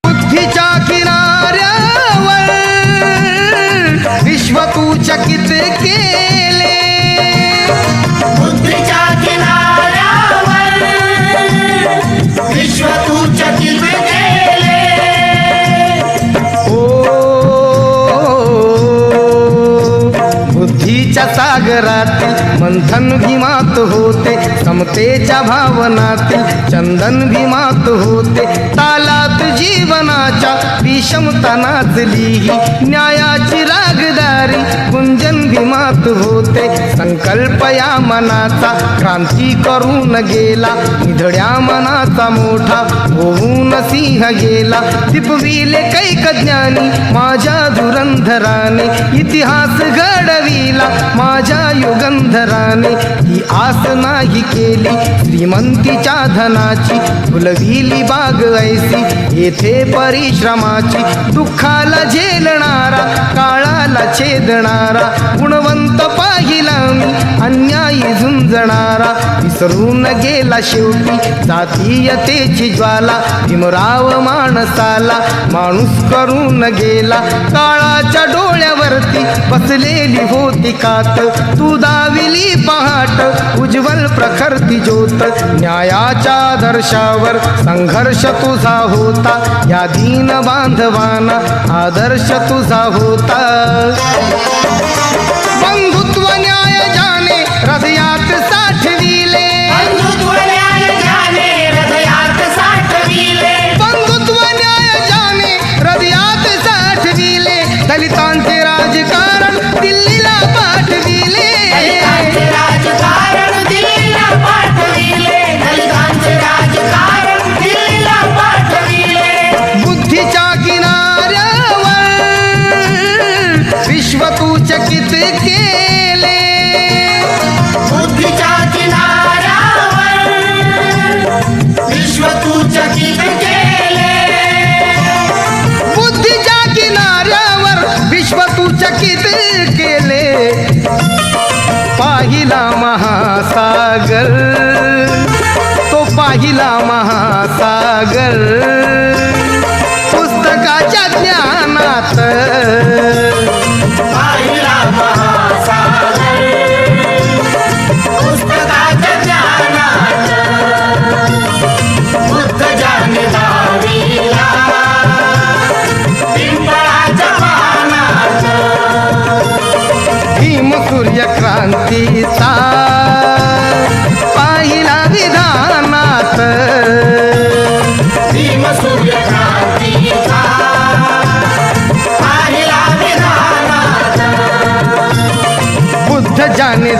बुद्धीच्या किनाऱ्यावर विश्व तू चकित केले, बुद्धीच्या किनाऱ्यावर विश्व तू चकित केले. ओ बुद्धीच्या सागरातील मंथन भीमात होते, समतेच्या भावनातील चंदन भीमात होते. तालात जीवनाच्या विषमता नाचली, न्यायाची रागदारी गुंजन भीमात होते. संकल्प या मनाचा क्रांती करून गेला, निधड्या मनाचा मोठा होऊन सिंह गेला. दिपविले कैक ज्ञानी माझ्या धुरंधराने, इतिहास घडविला माझ्या युगंधराने. ही आस नाही केली श्रीमंतीच्या धनाची, फुलविली बाग ऐसी येथे परिश्रमाची. दुःखाला झेलणारा काळाला छेदणारा, गुणवंत पाहिला मी अन्यायी झुंजणारा. विसरून गेला शेवटी जातीयतेची ज्वाला, भीमराव माणसाला माणूस करून गेला. काळाच्या डोळ्यावरती बसलेली होती कात, तू दाविली पहाट उज्ज्वल प्रखरती ज्योत. न्यायाच्या आदर्शावर संघर्ष तुझा होता, या दीन बांधवांना आदर्श तुझा होता. बंधुत्व न्याय जाने हृदयात साठविले, बंधुत्व न्याय जाने हृदयात साठविले. बंधुत्व न्याय जाने हृदयात साठविले. दलितांचे राजकारण दिल्लीला पाठविले, दलितांचे राजकारण दिल्लीला पाठविले. दलितांचे राजकारण दिल्लीला पाठविले. बुद्धीच्या किनाऱ्यावर विश्व तू चकित केले, बुद्धीच्या किनाऱ्यावर विश्व तू चकित केले. बुद्धीच्या किनाऱ्यावर विश्व तू चकित केले. पाहिला महासागर, तो पाहिला महासागर, पुस्तकाच्या ज्ञानात पाहिला महासागर, पुस्तकाच्या ज्ञानात. बुद्ध ज्याने धाविला पिंपळाच्या पानात. भीम सूर्य क्रांतीचा पाहिला विधानात. भीम सूर्य क्रांतीचा पाहिला विधानात. बुद्ध ज्याने